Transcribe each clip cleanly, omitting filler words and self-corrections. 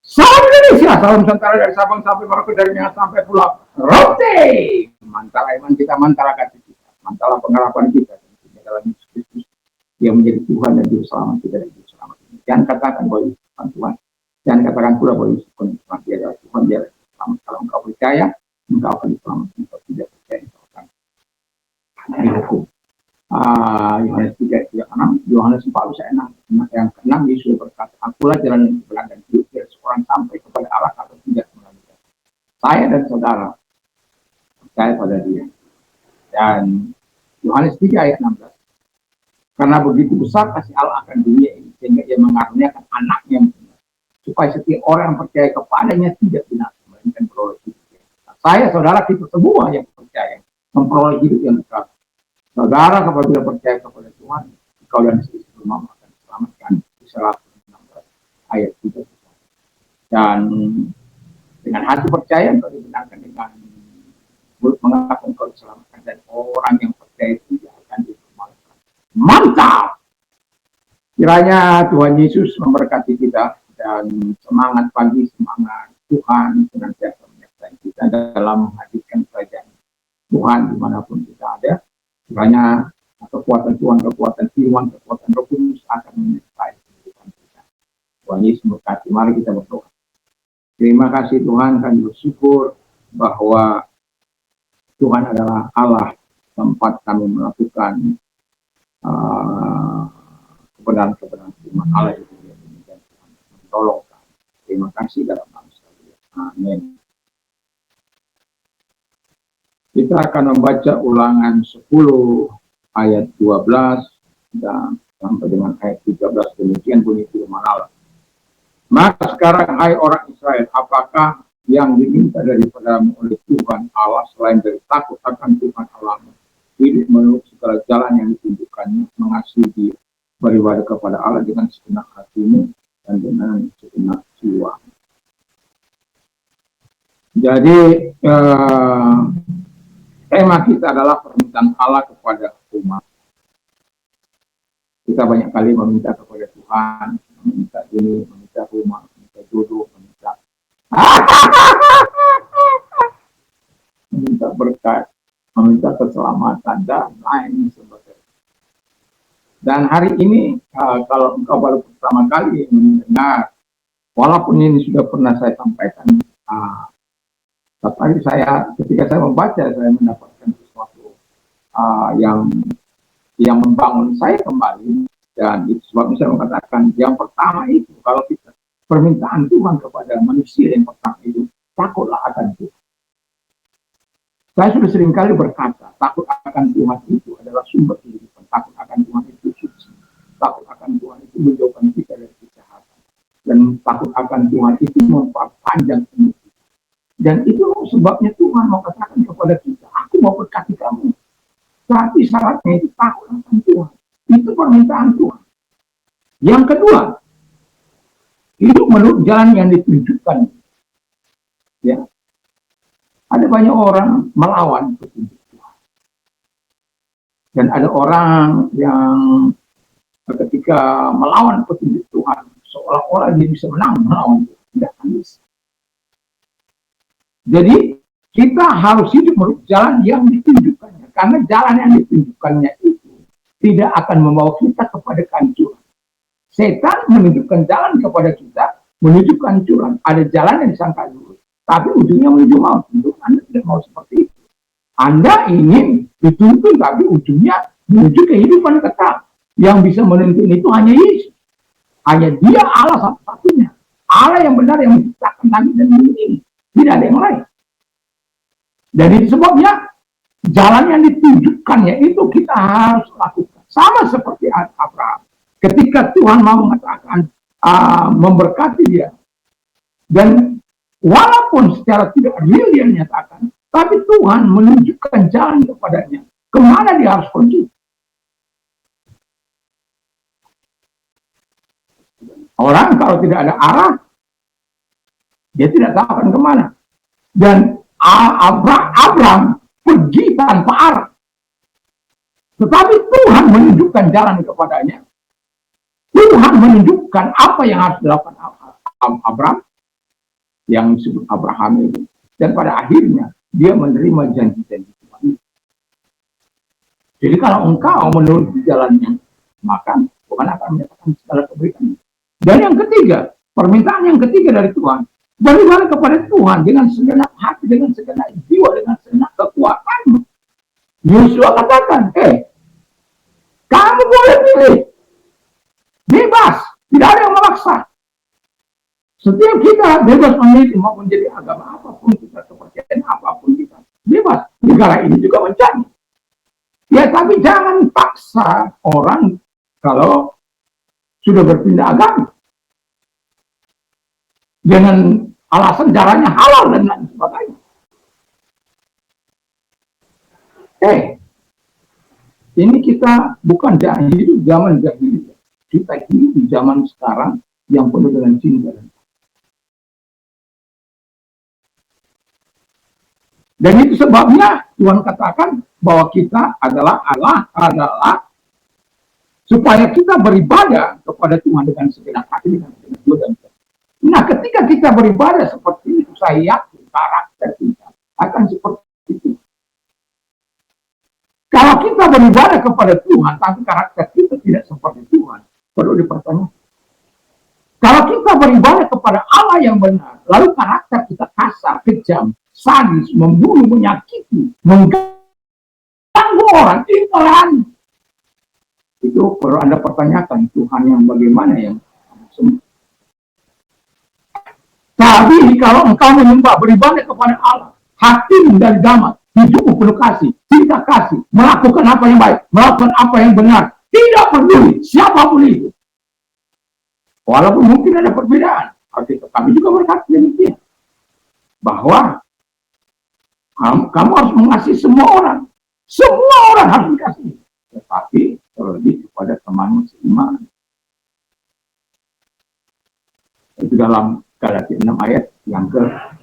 Salam Indonesia, salam Nusantara dari Sabang sampai Merauke, dari Minang sampai Pulau Rote. Mantara iman kita, mantara kasih kita, mantara pengharapan kita dalam Yesus Kristus yang menjadi Tuhan dan Juru Selamat kita dan Juru Selamat ini. Jangan katakan bahwa Yesus bukan Tuhan. Jangan katakan pula bahwa Yesus bukan Tuhan. Dia adalah Tuhan, dia adalah selamat. Kalau engkau percaya, engkau akan diselamatkan. Engkau tidak percaya, engkau akan dihukum. Yohanes 3:6, Yohanes 4:6. Yang ke-6, Yesus berkata, akulah jalan yang benar dan hidup, biar seorang sampai kepada Allah atau tidak melalui dia. Saya dan saudara percaya pada dia. Dan Yohanes 3:16, karena begitu besar kasih Allah akan dunia ini, sehingga ia mengaruniakan anaknya yang benar, supaya setiap orang yang percaya kepadanya tidak binasa, melainkan beroleh hidup. Saya, saudara, kita semua yang percaya memperoleh hidup yang kekal. Saudara, apabila percaya kepada Tuhan, kau dan istri rumah akan diselamatkan. Kisah 16 ayat 3. Dan dengan hati percaya kau dibenarkan, dengan mulut mengaku kau diselamatkan, dan orang yang percaya tidak akan dipermalukan. Mantap! Kiranya Tuhan Yesus memberkati kita, dan semangat pagi, semangat Tuhan senantiasa menyertai kita dalam menghadirkan kerajaan Tuhan dimanapun kita ada. Kiranya kekuatan Tuhan, kekuatan firman, kekuatan Roh Kudus akan menyertai kehidupan kita. Tuhan Yesus memberkati. Mari kita berdoa. Terima kasih Tuhan, kami bersyukur bahwa Tuhan adalah Allah tempat kami melakukan kebenaran-kebenaran firman Allah itu, dan Tuhan menolong kami. Terima kasih dalam nama Yesus. Amin. Kita akan membaca Ulangan 10 ayat 12 dan sampai dengan ayat 13. Demikian bunyi firman Allah. Maka sekarang, hai orang Israel, apakah yang diminta daripadamu oleh Tuhan Allah selain dari takut akan Tuhan Allahmu, hidup menurut segala jalan yang ditunjukkannya, mengasihi Dia, beribadah kepada Allah dengan segenap hatimu dan dengan segenap jiwa. Jadi tema kita adalah permintaan Allah kepada umat. Kita banyak kali meminta kepada Tuhan, meminta ini, meminta rumah, meminta jodoh, meminta berkat, meminta keselamatan, dan lain sebagainya. Dan hari ini, kalau engkau baru pertama kali mendengar, walaupun ini sudah pernah saya sampaikan, tapi ketika saya membaca, saya mendapatkan sesuatu yang membangun saya kembali. Dan itu sebabnya saya mengatakan, yang pertama itu, kalau kita permintaan Tuhan kepada manusia yang pertama itu, takutlah akan Tuhan. Saya sudah sering kali berkata, takut akan Tuhan itu adalah sumber kehidupan. Takut akan Tuhan itu suci. Takut akan Tuhan itu menjauhkan kita dari kejahatan. Dan takut akan Tuhan itu memperpanjang umur. Dan itu sebabnya Tuhan mau katakan kepada kita, aku mau berkati kamu. Tapi syaratnya itu takut akan Tuhan. Itu permintaan Tuhan. Yang kedua, hidup menurut jalan yang ditunjukkan. Ya. Ada banyak orang melawan petunjuk Tuhan. Dan ada orang yang ketika melawan petunjuk Tuhan, seolah-olah dia bisa menang melawan Tuhan. Tidak bisa. Jadi kita harus hidup menurut jalan yang ditunjukkannya. Karena jalan yang ditunjukkannya itu tidak akan membawa kita kepada kehancuran. Setan menunjukkan jalan kepada kita menuju kehancuran. Ada jalan yang disangka lurus, tapi ujungnya menuju maut. Tentu Anda tidak mau seperti itu. Anda ingin dituntun, tapi ujungnya menuju kehidupan kekal. Yang bisa menuntun itu hanya Yesus. Hanya Dia Allah satu-satunya. Allah yang benar yang menciptakan langit dan bumi ini. Tidak ada yang lain. Dan itu sebabnya jalan yang ditunjukkannya itu kita harus lakukan. Sama seperti Abraham. Ketika Tuhan mau mengatakan memberkati dia. Dan walaupun secara tidak real dia nyatakan, tapi Tuhan menunjukkan jalan kepadanya. Kemana dia harus pergi. Orang kalau tidak ada arah, dia tidak tahu akan kemana. Dan Abraham pergi tanpa arah. Tetapi Tuhan menunjukkan jalan kepadanya. Tuhan menunjukkan apa yang harus dilakukan Abraham. yang disebut Abraham itu. Dan pada akhirnya dia menerima janji-janji Tuhan. Jadi kalau engkau menurut jalannya, maka Tuhan akan menyatakan segala kebaikan. Dan yang ketiga, permintaan yang ketiga dari Tuhan, beribadah kepada Tuhan dengan segenap hati, dengan segenap jiwa, dengan segenap kekuatan. Yosua katakan, kamu boleh pilih, bebas, tidak ada yang memaksa. Setiap kita bebas memilih mau menjadi agama apapun kita, kepercayaan apapun kita, bebas. Negara ini juga mencari. Ya, tapi jangan paksa orang kalau sudah berpindah agama dengan alasan caranya halal dan lain sebagainya. Ini kita bukan hidup zaman jahiliyah. Kita hidup di zaman sekarang yang penuh dengan cinta. Dan itu sebabnya Tuhan katakan bahwa kita adalah supaya kita beribadah kepada Tuhan dengan segenap hati, dengan segenap jiwa dan pikiran. Nah, ketika kita beribadah seperti itu, saya yakin karakter kita akan seperti itu. Kalau kita beribadah kepada Tuhan, tapi karakter kita tidak seperti Tuhan, perlu dipertanyakan. Kalau kita beribadah kepada Allah yang benar, lalu karakter kita kasar, kejam, sadis, membunuh, menyakiti, mengganggu orang, intoleran, itu perlu Anda pertanyakan, Tuhan yang bagaimana yang semua. Tapi kalau engkau menyembah, beribadah kepada Allah, hati dari damai, hidupmu penuh kasih, cinta kasih, melakukan apa yang baik, melakukan apa yang benar, tidak peduli siapapun itu. Walaupun mungkin ada perbedaan, kami juga berkata demikian, bahwa kamu harus mengasihi semua orang harus dikasihi, tetapi terlebih kepada teman seiman. Itu dalam Galatia 6 ayat yang ke-10.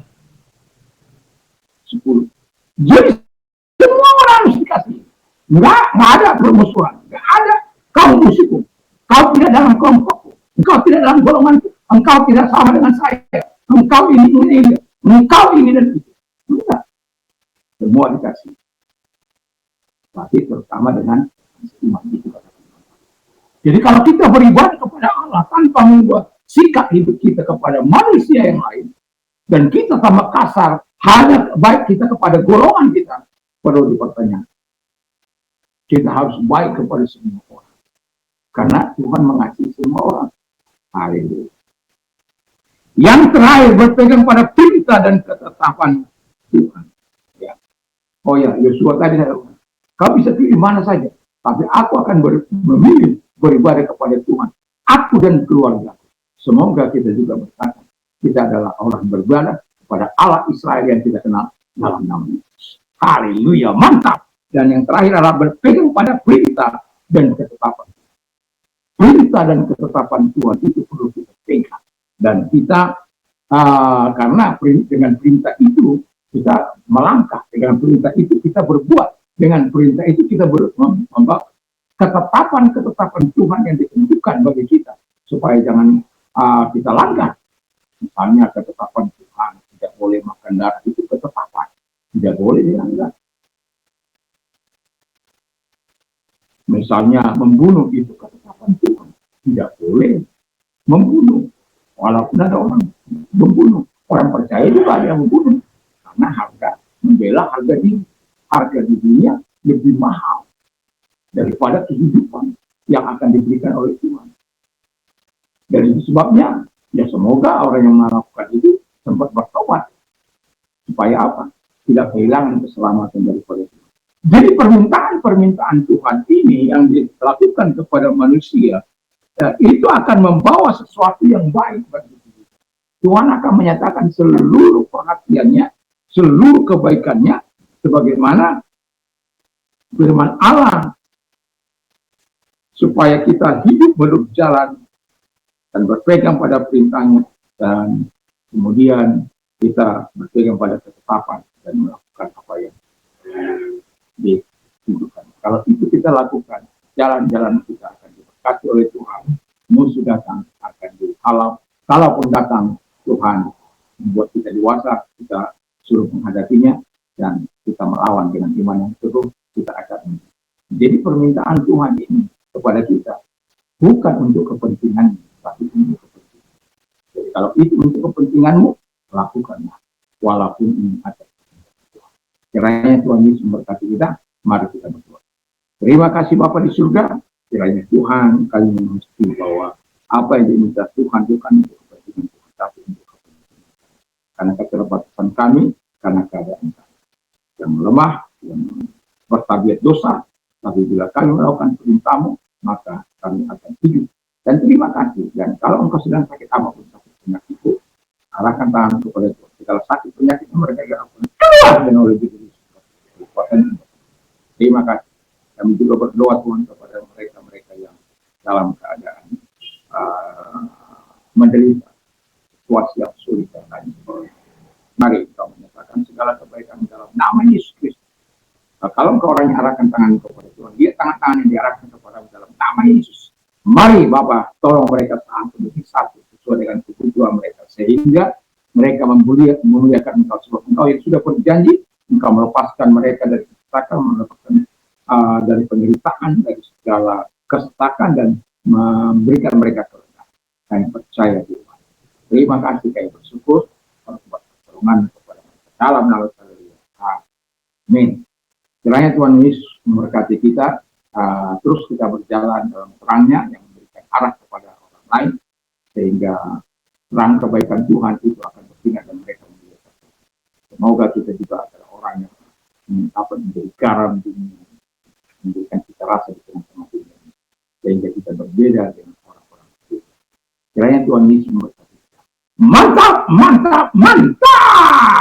Jadi semua orang harus dikasihi. Nggak ada permusuhan, nggak ada kamu musuhku, kau tidak dalam kelompokku, engkau tidak dalam golonganku, engkau tidak sama dengan saya, engkau ini, engkau ini dan itu. Enggak. Semua dikasih. Tapi terutama dengan iman itu. Jadi kalau kita beribadah kepada Allah tanpa membuat sikap hidup kita kepada manusia yang lain, dan kita tambah kasar hanya baik kita kepada golongan kita, perlu dipertanyakan. Kita harus baik kepada semua orang, karena Tuhan mengasihi semua orang. Haleluya. Yang terakhir, berpegang pada perintah dan ketetapan Tuhan. Ya. Oh ya, Yosua tadi kau bisa pilih mana saja, tapi aku akan memilih beribadah kepada Tuhan, aku dan keluarga. Semoga kita juga berkata, kita adalah orang beribadah kepada Allah Israel yang tidak kenal dalam nama Yesus. Haleluya, mantap. Dan yang terakhir adalah berpegang pada perintah dan ketetapan. Perintah dan ketetapan Tuhan itu perlu kita pegang. Dan kita, karena dengan perintah itu, kita melangkah. Dengan perintah itu kita berbuat. Dengan perintah itu kita membawa ketetapan-ketetapan Tuhan yang ditentukan bagi kita. Supaya jangan kita langgar. Misalnya ketetapan Tuhan, tidak boleh makan darah, itu ketetapan. Tidak boleh dilanggar. Misalnya membunuh, itu ketetapan Tuhan. Tidak boleh membunuh. Walaupun ada orang membunuh. Orang percaya juga ada yang membunuh. Karena membela harga diri. Harga dirinya lebih mahal daripada kehidupan yang akan diberikan oleh Tuhan. Dan itu sebabnya, ya semoga orang yang melakukan itu sempat bertobat. Supaya apa? Tidak kehilangan keselamatan daripada Tuhan. Jadi permintaan Tuhan ini yang dilakukan kepada manusia, itu akan membawa sesuatu yang baik bagi kita. Tuhan akan menyatakan seluruh perhatiannya, seluruh kebaikannya, sebagaimana firman Allah, supaya kita hidup menurut jalan dan berpegang pada perintahnya, dan kemudian kita berpegang pada ketetapan dan melakukan apa yang ditujukan. Kalau itu kita lakukan, jalan-jalan kita akan diberkati oleh Tuhan. Musuh datang akan dihalau. Kalaupun datang, Tuhan membuat kita dewasa, kita suruh menghadapinya, dan kita melawan dengan iman yang teguh, kita akan. Jadi permintaan Tuhan ini kepada kita bukan untuk kepentingan, tapi untuk kepentingan. Jadi kalau itu untuk kepentinganmu, lakukanlah, walaupun ini ada. Kiranya Tuhan Yesus memberkati kita. Mari kita berdoa. Terima kasih Bapa di surga. Kiranya Tuhan kami mengerti bahwa apa yang diminta Tuhan bukan untuk kepentingan Tuhan, tapi untuk kepentingan. Karena keterbatasan kami, karena keadaan kami yang lemah, yang bertabiat dosa. Tapi bila kami melakukan perintah-Mu, maka kami akan hidup. Dan terima kasih. Dan kalau engkau sedang sakit apapun, sakit penyakit itu, arahkan tangan kepada Tuhan. Segala sakit penyakit yang mereka akan keluar dan oleh diri. Terima kasih. Kami juga berdoa Tuhan kepada mereka-mereka yang dalam keadaan menderita situasi yang sulit dan lain sebagainya. Mari kita menyatakan segala kebaikan dalam nama Yesus Kristus. Kalau engkau orang yang arahkan tangan kepada Tuhan, dia tangan-tangan yang diarahkan kepada dalam nama Yesus. Mari Bapa, tolong mereka saat menjadi satu sesuai dengan kebutuhan mereka, sehingga mereka memuliakan Engkau sebab Engkau yang sudah berjanji, Engkau melepaskan mereka dari kesesakan, melepaskan dari penderitaan, dari segala kesesakan, dan memberikan mereka kerendahan. Kami percaya Tuhan. Terima kasih, kami bersyukur buat pertolongan kepada mereka. Dalam nama Tuhan. Amin. Kiranya Tuhan Yesus memberkati kita, terus kita berjalan dalam terangnya yang memberikan arah kepada orang lain, sehingga terang kebaikan Tuhan itu akan bersinar dan mereka menjadi. Semoga kita juga adalah orang yang dapat menjadi garam dunia, memberikan cita rasa di tengah-tengah dunia, sehingga kita berbeda dengan orang-orang itu. Kiranya Tuhan Yesus memberkati kita. Mantap, mantap, mantap!